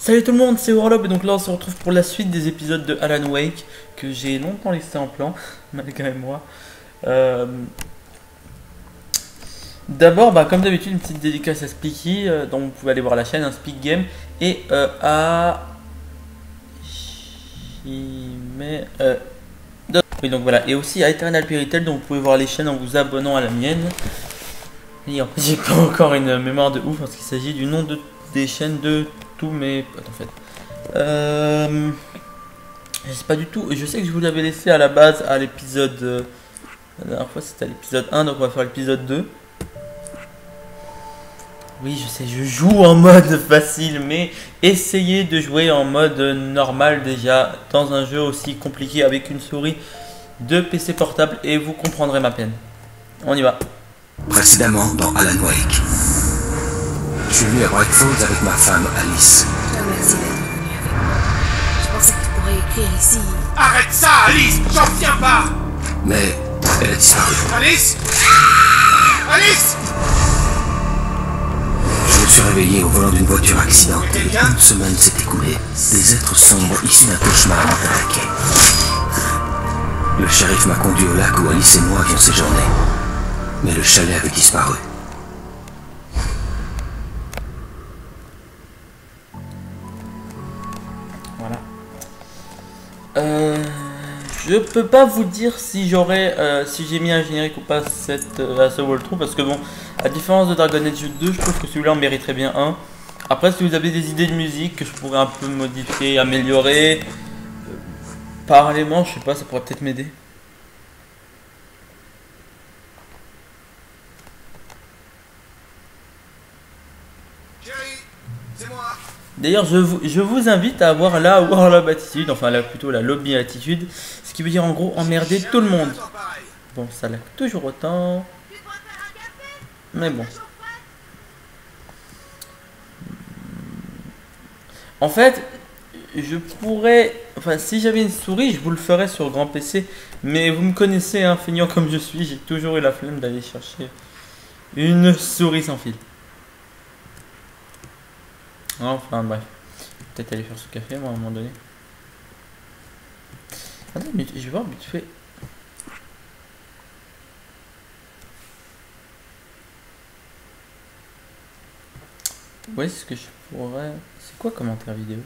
Salut tout le monde, c'est Warlob et donc là on se retrouve pour la suite des épisodes de Alan Wake que j'ai longtemps laissé en plan, malgré moi. D'abord, comme d'habitude, une petite dédicace à Speaky, dont vous pouvez aller voir la chaîne, Speak Game, et à... Oui, donc voilà, et aussi à Eternal Peritel, dont vous pouvez voir les chaînes en vous abonnant à la mienne. Et en fait, j'ai pas encore une mémoire de ouf parce qu'il s'agit du nom des chaînes de tous mes potes en fait. Je sais pas du tout, je sais que je vous l'avais laissé à la base à l'épisode... la dernière fois c'était à l'épisode 1, donc on va faire l'épisode 2. Oui, je sais, je joue en mode facile, mais essayez de jouer en mode normal déjà dans un jeu aussi compliqué avec une souris de PC portable et vous comprendrez ma peine. On y va. Précédemment dans Alan Wake. Je suis venu à Bright Falls avec ma femme Alice. Je te remercie d'être venu avec moi. Je pensais que tu pourrais écrire ici. Arrête ça, Alice! J'en tiens pas! Mais elle a disparu. Alice! Alice! Je me suis réveillé au volant d'une voiture accidentée. Une semaine s'est écoulée. Des êtres sombres issus d'un cauchemar m'ont attaqué. Le shérif m'a conduit au lac où Alice et moi avions séjourné. Mais le chalet avait disparu. Voilà. Je peux pas vous dire si j'aurais, si j'ai mis un générique ou pas à ce walkthrough parce que bon, à différence de Dragon Age 2, je trouve que celui-là en mériterait bien un. Après, si vous avez des idées de musique que je pourrais un peu modifier, améliorer, parallèlement, je sais pas, ça pourrait peut-être m'aider. D'ailleurs, je vous invite à avoir la Warlob attitude, enfin là plutôt la lobby attitude, ce qui veut dire en gros emmerder tout le monde. Bon, ça lag toujours autant, mais bon. En fait, je pourrais, enfin si j'avais une souris, je vous le ferais sur grand PC, mais vous me connaissez, hein, feignant comme je suis, j'ai toujours eu la flemme d'aller chercher une souris sans fil. Enfin bref, peut-être aller faire ce café moi à un moment donné. Attends, mais je vais voir vite fait. Ouais, c'est ce que je pourrais. C'est quoi commentaire vidéo?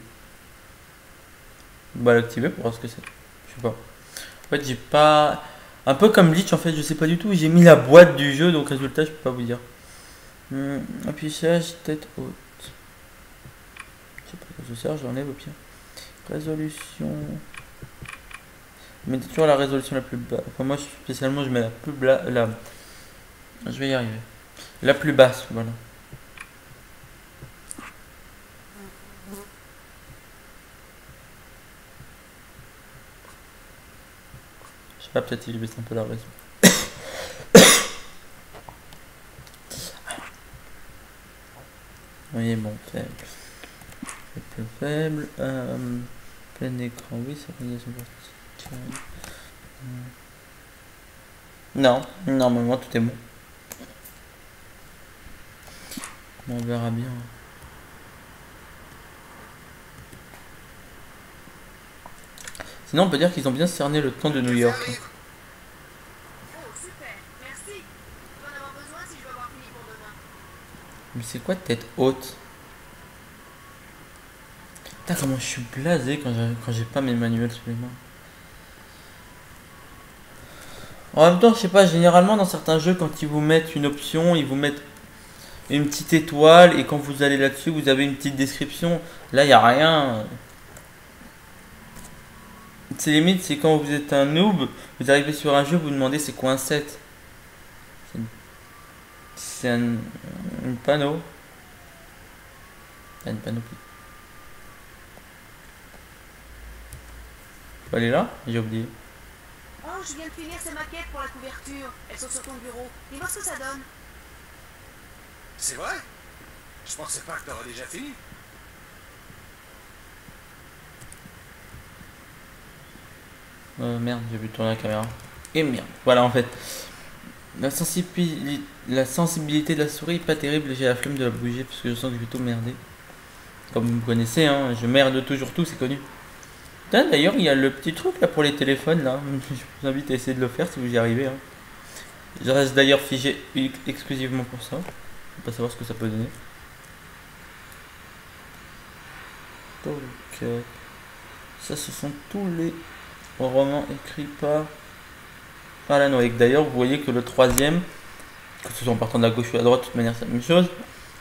Bah l'activer pour voir ce que c'est. Je sais pas. En fait j'ai pas. Un peu comme Bleach en fait, je sais pas du tout. J'ai mis la boîte du jeu donc résultat je peux pas vous dire. Affichage tête haute. Je sais pas quoi ça sert, j'enlève au pire. Résolution. Je mets toujours la résolution la plus basse. Enfin, moi spécialement je mets la plus basse. Je vais y arriver. La plus basse, voilà. Je sais pas, peut-être si je baisse un peu la résolution. Oui, bon, faible. Plus faible. Plein écran, oui, c'est réalisation verticale. Non, normalement tout est bon. On verra bien. Sinon, on peut dire qu'ils ont bien cerné le temps de New York. Oh, super, merci. Tu vas en avoir besoin si je veux avoir fini pour demain. Mais c'est quoi tête haute? Putain, comment je suis blasé quand j'ai pas mes manuels sous les mains. En même temps, je sais pas, généralement dans certains jeux, quand ils vous mettent une option, ils vous mettent une petite étoile et quand vous allez là-dessus, vous avez une petite description. Là, il n'y a rien. C'est limite, c'est quand vous êtes un noob, vous arrivez sur un jeu, vous demandez c'est quoi un set. C'est un panneau. Une panoplie. Faut aller là? J'ai oublié. Oh, je viens de finir ces maquettes pour la couverture. Elles sont sur ton bureau. Dis-moi ce que ça donne. C'est vrai? Je pensais pas que t'aurais déjà fini. Merde, j'ai vu tourner la caméra. Et merde. Voilà en fait. La sensibilité de la souris est pas terrible. J'ai la flemme de la bouger parce que je sens que je vais tout merder. Comme vous me connaissez, hein, je merde toujours tout, c'est connu. Putain, d'ailleurs, il y a le petit truc là pour les téléphones là. Je vous invite à essayer de le faire si vous y arrivez. Hein. Je reste d'ailleurs figé exclusivement pour ça. On va savoir ce que ça peut donner. Donc, ça, ce sont tous les romans écrits par Alan Wake. D'ailleurs, vous voyez que le troisième, que ce soit en partant de la gauche ou de la droite, de toute manière, c'est la même chose,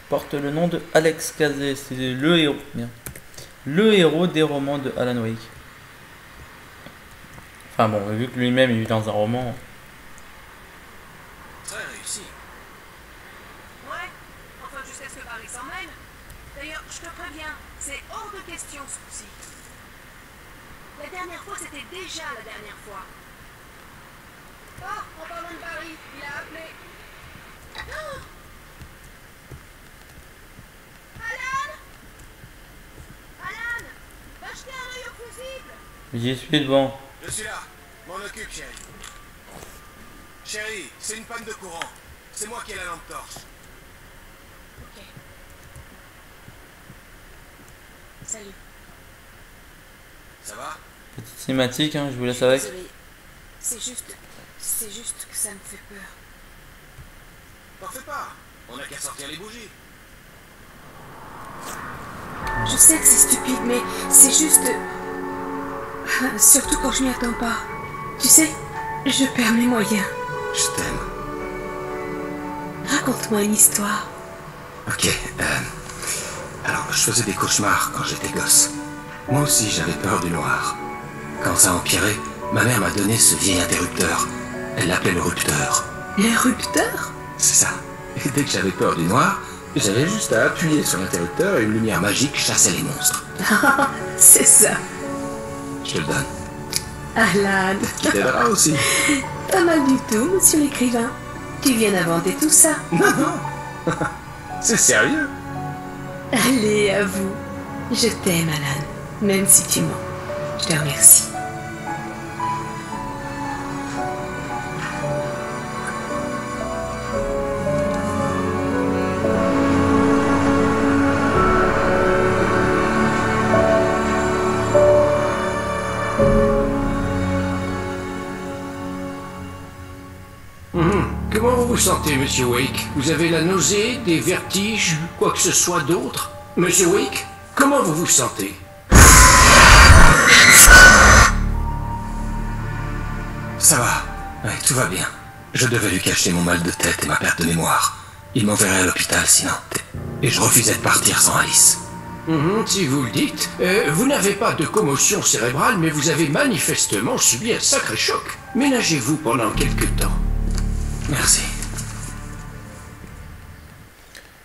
porte le nom de Alex Casey. C'est le héros. Bien. Le héros des romans de Alan Wake. Enfin bon, vu que lui-même il est dans un roman. Très réussi. Ouais, enfin jusqu'à ce que Paris s'en mêle. D'ailleurs, je te préviens, c'est hors de question ce coup-ci. La dernière fois, c'était déjà la dernière fois. Oh, en parlant de Paris, il a appelé. Oh Alan Alan Va jeter un œil au fusible. J'y suis devant. Je suis là. M'en occupe, chérie. Chérie, c'est une panne de courant. C'est moi qui ai la lampe torche. Ok. Salut. Ça va? Petite cinématique, hein, je vous laisse avec. Désolée. C'est juste que ça me fait peur. T'en fais pas. On a qu'à sortir les bougies. Je sais que c'est stupide, mais c'est juste... Surtout quand je m'y attends pas. Tu sais, je perds mes moyens. Je t'aime. Raconte-moi une histoire. Ok, alors je faisais des cauchemars quand j'étais gosse. Moi aussi j'avais peur du noir. Quand ça a empiré, ma mère m'a donné ce vieil interrupteur. Elle l'appelait le rupteur. Le rupteur? C'est ça. Et dès que j'avais peur du noir, j'avais juste à appuyer sur l'interrupteur et une lumière magique chassait les monstres. C'est ça. Je te le donne. Alan. Qui t'aidera aussi. Pas mal du tout, monsieur l'écrivain. Tu viens d'inventer tout ça. Non, non. C'est sérieux. Allez, à vous. Je t'aime, Alan. Même si tu mens. Je te remercie. Comment vous vous sentez, Monsieur Wake? Vous avez la nausée, des vertiges, quoi que ce soit d'autre? Monsieur Wake, comment vous vous sentez? Ça va. Ouais, tout va bien. Je devais lui cacher mon mal de tête et ma perte de mémoire. Il m'enverrait à l'hôpital sinon. Et je refusais de partir sans Alice. Si vous le dites. Vous n'avez pas de commotion cérébrale, mais vous avez manifestement subi un sacré choc. Ménagez-vous pendant quelques temps. Merci.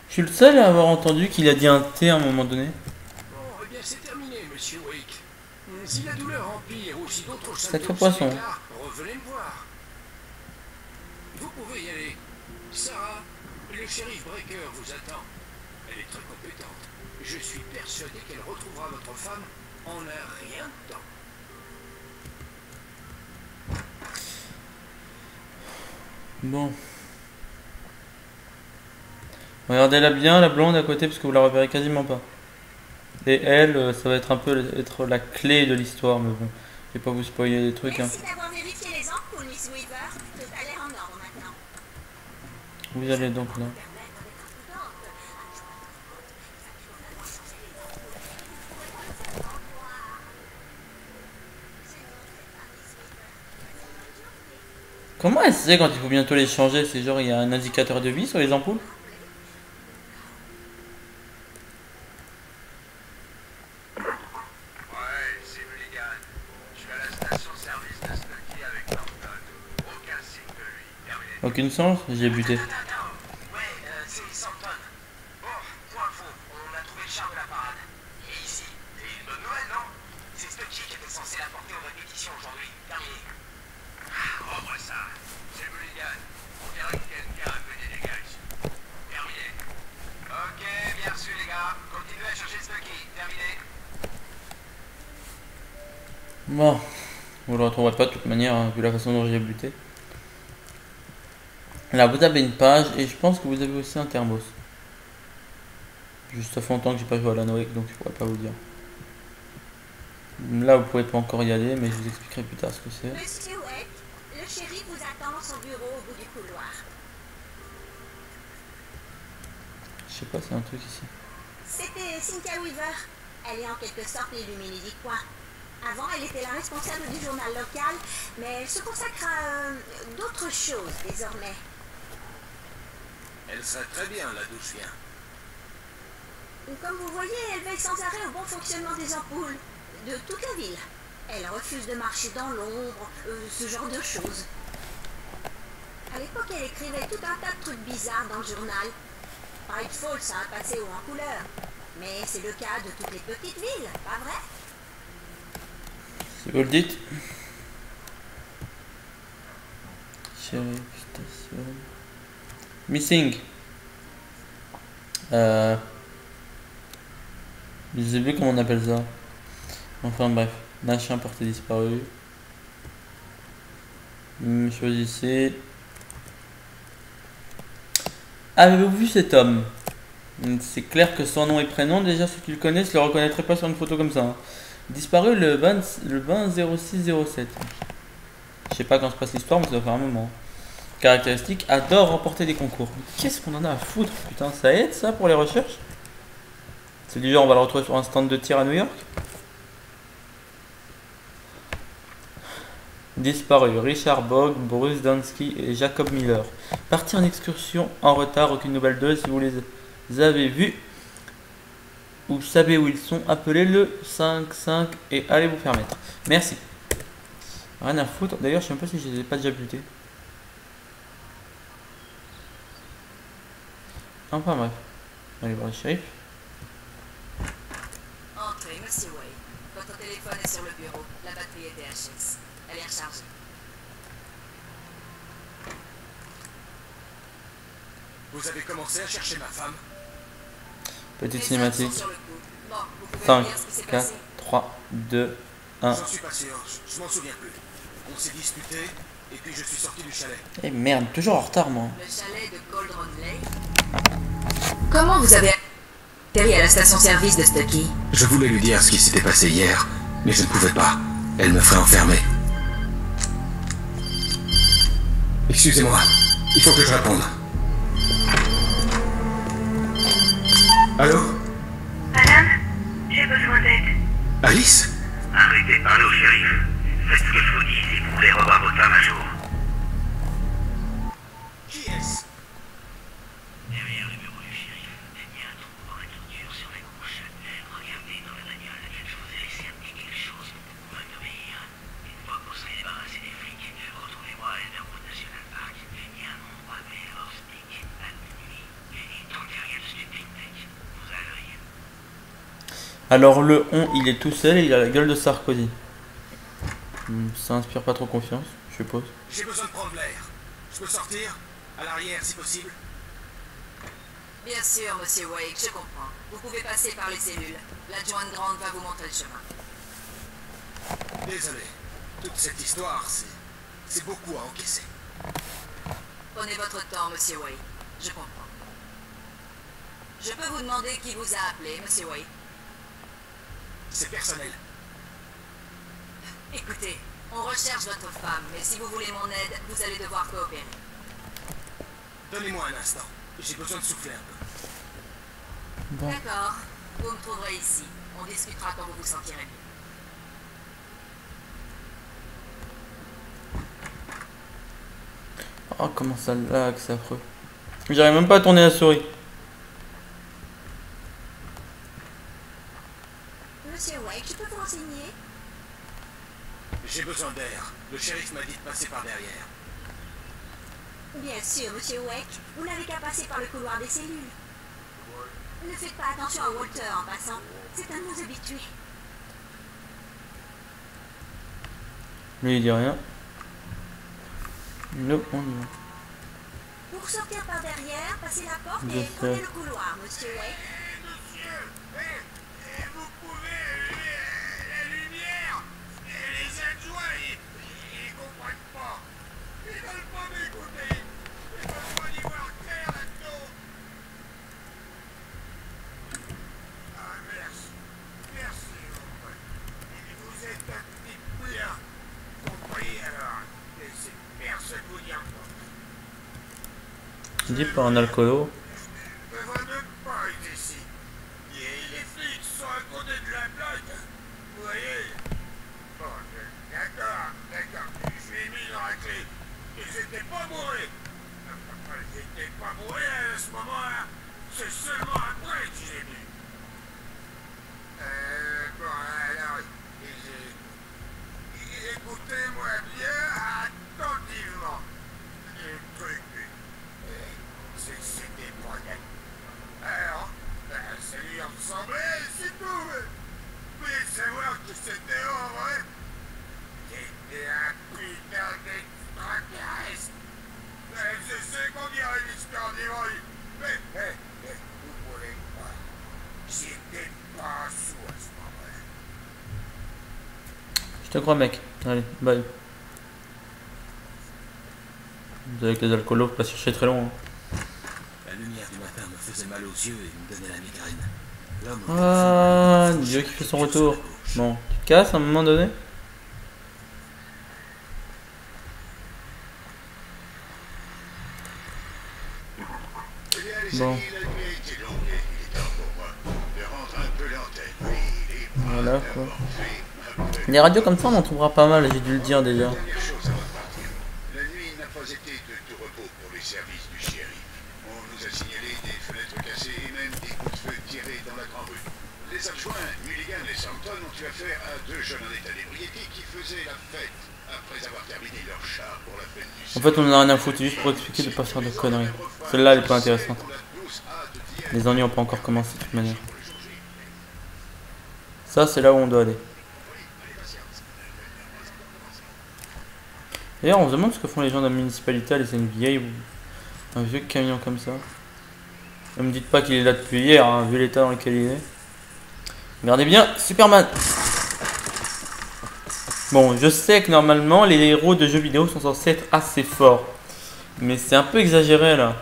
Je suis le seul à avoir entendu qu'il a dit un T à un moment donné. Bon, eh bien c'est terminé, Monsieur Wake. Si la douleur empire ou si d'autres Sacré symptômes poisson. se déclarent, revenez me voir. Vous pouvez y aller. Sarah, le shérif Breaker vous attend. Elle est très compétente. Je suis persuadé qu'elle retrouvera votre femme en un rien de temps. Bon. Regardez-la bien, la blonde à côté, parce que vous la repérez quasiment pas. Et elle, ça va être un peu être la clé de l'histoire, mais bon. Je vais pas vous spoiler des trucs. Hein. Merci d'avoir vérifié les ampoules, Miss Weaver. Tout a l'air en ordre maintenant. Vous allez donc là. Comment elle sait quand il faut bientôt les changer? C'est genre il y a un indicateur de vie sur les ampoules? Ouais, c'est Mulligan. Je suis à la station-service de Stucky avec Norton. Aucun signe de lui. Terminé. Aucune chance, j'ai buté. Ouais, c'est Santon. Bon, point info, on a trouvé le char de la parade. Il est ici. C'est une bonne nouvelle, non? C'est Stucky qui était censé l'apporter aux répétitions aujourd'hui. Terminé. Ah, revois ça. C'est Mulligan. On dirait qu'il y a une guerre un peu des dégâts ici. Terminé. Ok, bien reçu les gars. Continuez à chercher Stucky. Terminé. Bon, vous le retrouverez pas de toute manière, hein, vu la façon dont j'ai buté. Là, vous avez une page et je pense que vous avez aussi un thermos. Juste ça fait longtemps que j'ai pas joué à Alan Wake, donc je pourrais pas vous dire. Là, vous pouvez pas encore y aller, mais je vous expliquerai plus tard ce que c'est. Monsieur Wake, le shérif vous attend dans son bureau au bout du couloir. Je sais pas, c'est un truc ici. C'était Cynthia Weaver. Elle est en quelque sorte l'illuminée du coin. Avant, elle était la responsable du journal local, mais elle se consacre à d'autres choses désormais. Elle serait très bien là d'où je viens. Comme vous voyez, elle veille sans arrêt au bon fonctionnement des ampoules de toute la ville. Elle refuse de marcher dans l'ombre, ce genre de choses. À l'époque, elle écrivait tout un tas de trucs bizarres dans le journal. Bright Falls a un passé haut en couleur. Mais c'est le cas de toutes les petites villes, pas vrai? Si vous le dites. Sheriff Station. Missing. Je sais plus comment on appelle ça. Enfin bref. Un chien porté disparu. Choisissez. Avez-vous vu cet homme? C'est clair que son nom et prénom, déjà ceux qui le connaissent le reconnaîtraient pas sur une photo comme ça. Hein. Disparu le 20-06-07. Je sais pas quand se passe l'histoire, mais ça doit faire un moment. Caractéristique, adore remporter des concours. Qu'est-ce qu'on en a à foutre? Putain, ça aide ça pour les recherches? C'est du genre on va le retrouver sur un stand de tir à New York? Disparu, Richard Bogg, Bruce Dansky et Jacob Miller. Parti en excursion en retard, aucune nouvelle d'eux. Si vous les avez vus ou savez où ils sont, appelez le 55 et allez vous faire mettre. Merci. Rien à foutre. D'ailleurs, je sais même pas si je les ai pas déjà butés. Enfin bref. Allez voir le shérif. Entrez, monsieur Wade. Votre téléphone est sur le bureau. La batterie est DHS. Elle est rechargée. Vous avez commencé à chercher ma femme? Petite Les cinématique. hommes sont sur le coup. Bon, vous pouvez 5, me dire ce qui s'est 4, passé? 3, 2, 1. J'en suis pas sûr, je m'en souviens plus. On s'est disputé, et puis je suis sorti du chalet. Eh merde, toujours en retard moi. Le chalet de Cauldron Lake. Comment vous avez atterri à la station-service de Stucky? Je voulais lui dire ce qui s'était passé hier, mais je ne pouvais pas. Elle me ferait enfermer. Excusez-moi, il faut que je réponde. Allô? Madame, j'ai besoin d'aide. Alice? Arrêtez de parler au shérif. Faites ce que je vous dis si vous voulez revoir votre femme un jour. Qui est-ce? Derrière le bureau du shérif, il y a un trou dans la clôture sur la gauche. Regardez dans la bagnole, je vous ai laissé amener quelque chose. Vous pouvez m'obéir. Une fois que vous serez débarrassé des flics, retrouvez-moi à Elderwood National Park. Il y a un endroit hors stick à minuit. Et tant qu'il n'y a rien de stupide, vous avez l'œil. Alors le on, il est tout seul et il a la gueule de Sarkozy. Ça inspire pas trop confiance, je suppose. J'ai besoin de prendre l'air. Je peux sortir? À l'arrière, si possible. Bien sûr, monsieur Wake, je comprends. Vous pouvez passer par les cellules. L'adjointe Grande va vous montrer le chemin. Désolé. Toute cette histoire, c'est beaucoup à encaisser. Prenez votre temps, monsieur Wake. Je comprends. Je peux vous demander qui vous a appelé, monsieur Wake? C'est personnel. Écoutez, on recherche votre femme, mais si vous voulez mon aide, vous allez devoir coopérer. Donnez-moi un instant. J'ai besoin de souffler un peu. Bon. D'accord, vous me trouverez ici. On discutera quand vous vous sentirez bien. Oh comment ça lag, c'est affreux. J'arrive même pas à tourner la souris. Monsieur Wake, je peux vous renseigner? J'ai besoin d'air. Le shérif m'a dit de passer par derrière. Bien sûr, monsieur Wake. Vous n'avez qu'à passer par le couloir des cellules. Ne faites pas attention à Walter en passant. C'est un de nos habitués. Lui il dit rien. Non, on y va. Pour sortir par derrière, passez la porte Bien et sûr. prenez le couloir, monsieur Wake. Vous pouvez la lumière. Et les adjoints, ils comprennent pas. Ils veulent pas m'écouter. Ils veulent pas y voir clair là-dedans. dit par un alcoolo. Ne va même pas être ici. Et les flics sont à côté de la plaque. Vous voyez? Bon, d'accord. Je l'ai mis dans la clé. Ils étaient pas bourrés. Ils étaient pas bourrés à ce moment-là. C'est seulement après que j'ai mis. Bon, alors, écoutez-moi bien attentivement. Le truc, c'était pas net. Alors, ça lui ressemblait, c'est tout. Vous voulez savoir qui c'était en vrai? C'était un putain d'extraterrestre. Je sais qu'on dirait l'histoire d'Héroï, mais vous pouvez pas. J'étais pas sous à ce moment-là. Je te crois, mec. Allez, bye. Vous avez que les alcoolos, pas chercher très long. Hein. La lumière du matin me faisait mal aux yeux et me donnait la migraine. L'homme Ah, Dieu qui fait son retour. Bon, tu te casses à un moment donné? Bon. Voilà quoi. Les radios comme ça on en trouvera pas mal, j'ai dû le dire déjà. La nuit n'a pas été de tout repos pour les services du shérif. On nous a signalé des fenêtres cassées et même des coups de feu tirés dans la grande rue. Les adjoints, Mulligan et Sampton, ont eu affaire à deux jeunes en état d'ébriété qui faisaient la fête après avoir terminé leur char pour la fête du En fait on en a rien à foutre, juste pour expliquer de pas faire de conneries. Celle-là elle est pas intéressante. Les ennuis ont pas encore commencé de toute manière. Ça c'est là où on doit aller. D'ailleurs on se demande ce que font les gens de la municipalité à laisser une vieille ou un vieux camion comme ça. Ne me dites pas qu'il est là depuis hier, hein, vu l'état dans lequel il est. Regardez bien, Superman. Bon, je sais que normalement les héros de jeux vidéo sont censés être assez forts. Mais c'est un peu exagéré là.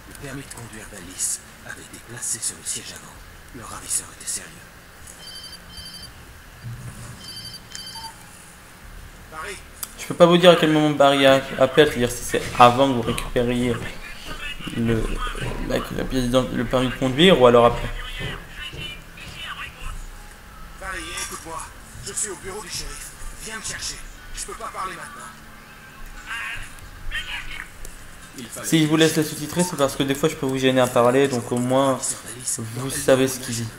Le permis de conduire d'Alice avait été placé sur le siège avant. Le ravisseur était sérieux. Paris, Je peux pas vous dire à quel moment Barry a appelé, c'est-à-dire si c'est avant que vous récupériez la pièce le permis de conduire ou alors après. Paris, écoute-moi. Je suis au bureau du shérif. Viens me chercher. Je peux pas parler maintenant. Si je vous laisse les sous-titrer, c'est parce que des fois je peux vous gêner à parler, donc au moins vous savez ce qu'il dit.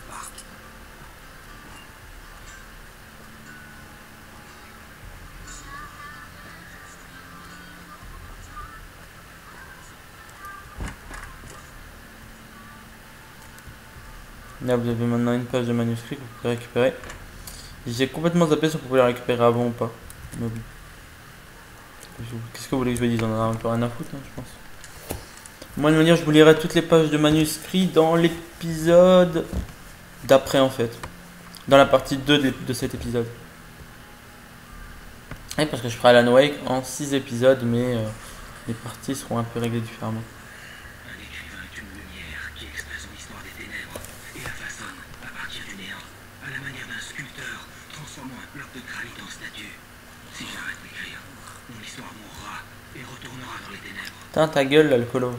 Là vous avez maintenant une page de manuscrit que vous pouvez récupérer. J'ai complètement zappé si on pouvait la récupérer avant ou pas. Mais bon. Qu'est-ce que vous voulez que je vous dise? On en a un peu rien à foutre, hein, je pense. Moi de manière je vous lirai toutes les pages de manuscrits dans l'épisode d'après en fait. Dans la partie 2 de cet épisode. Et parce que je ferai Alan Wake en 6 épisodes, mais les parties seront un peu réglées différemment. Un écrivain est une lumière qui exprime son histoire des ténèbres et la façonne à partir du néant, à la manière d'un sculpteur transformant un bloc de granit en statue. Si j'arrête d'écrire, mon histoire mourra et retournera dans les ténèbres. Putain ta gueule l'alcoolo.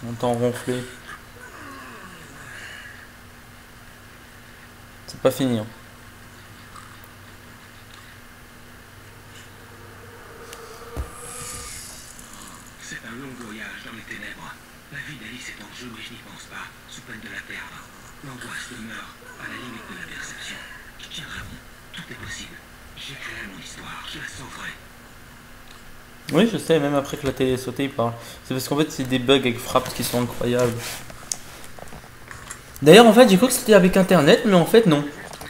On t'en ronfler. C'est pas fini. Hein. C'est un long voyage dans les ténèbres. La vie d'Alice est en jeu et je n'y pense pas, sous peine de la perdre. L'angoisse demeure à la limite de la perception. Je tiendrai bon, tout est possible. J'écrirai mon histoire, je la sauverai. Oui, je sais, même après que la télé est sautée, il parle. C'est parce qu'en fait, c'est des bugs avec Fraps qui sont incroyables. D'ailleurs, en fait, j'ai cru que c'était avec internet, mais en fait, non.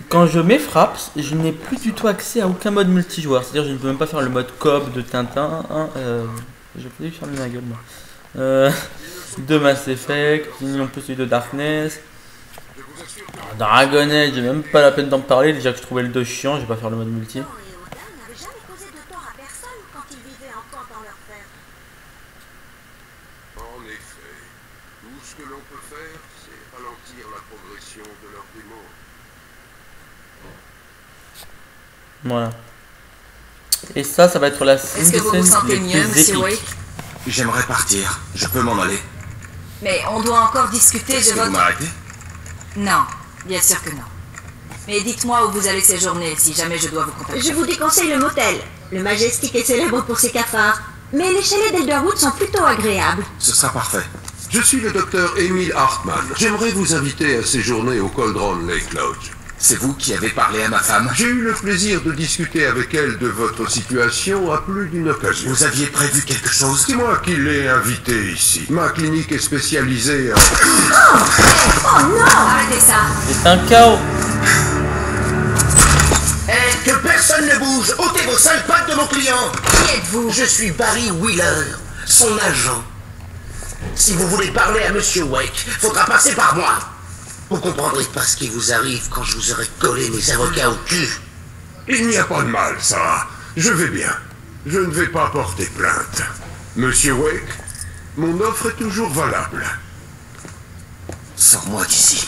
Quand je mets Fraps, je n'ai plus du tout accès à aucun mode multijoueur. C'est-à-dire, je ne peux même pas faire le mode coop de Tintin. Hein, j'ai failli fermer ma gueule, moi. De Mass Effect, non plus celui de Darkness. Dragon Age, j'ai même pas la peine d'en parler. Déjà que je trouvais le 2 chiant, je vais pas faire le mode multi. Jean et Odin n'avaient jamais causé de tort à personne quand ils vivaient encore dans leur ferme. En effet, tout ce que l'on peut faire, c'est ralentir la progression de leurs démons. Voilà. Et ça va être la Est-ce que vous vous sentez mieux, Monsieur Wake? J'aimerais partir. Je peux m'en aller. Mais on doit encore discuter Est-ce de que vous votre... m'arrêtez? Non, bien sûr que non. Mais dites-moi où vous allez séjourner si jamais je dois vous contacter. Je vous déconseille le motel. Le Majestic est célèbre pour ses cafards. Mais les chalets d'Elderwood sont plutôt agréables. Ce sera parfait. Je suis le docteur Emile Hartman. J'aimerais vous inviter à séjourner au Cauldron Lake Lodge. C'est vous qui avez parlé à ma femme? J'ai eu le plaisir de discuter avec elle de votre situation à plus d'une occasion. Vous aviez prévu quelque chose? C'est moi qui l'ai invitée ici. Ma clinique est spécialisée en... Oh non! Arrêtez ça! C'est un chaos. Eh, que personne ne bouge! Ôtez vos sales pattes de mon client! Qui êtes-vous? Je suis Barry Wheeler, son agent. Si vous voulez parler à Monsieur Wake, faudra passer par moi. Vous comprendrez pas ce qui vous arrive quand je vous aurai collé mes avocats au cul. Il n'y a pas de mal, Sarah. Je vais bien. Je ne vais pas porter plainte. Monsieur Wake, mon offre est toujours valable. Sors-moi d'ici.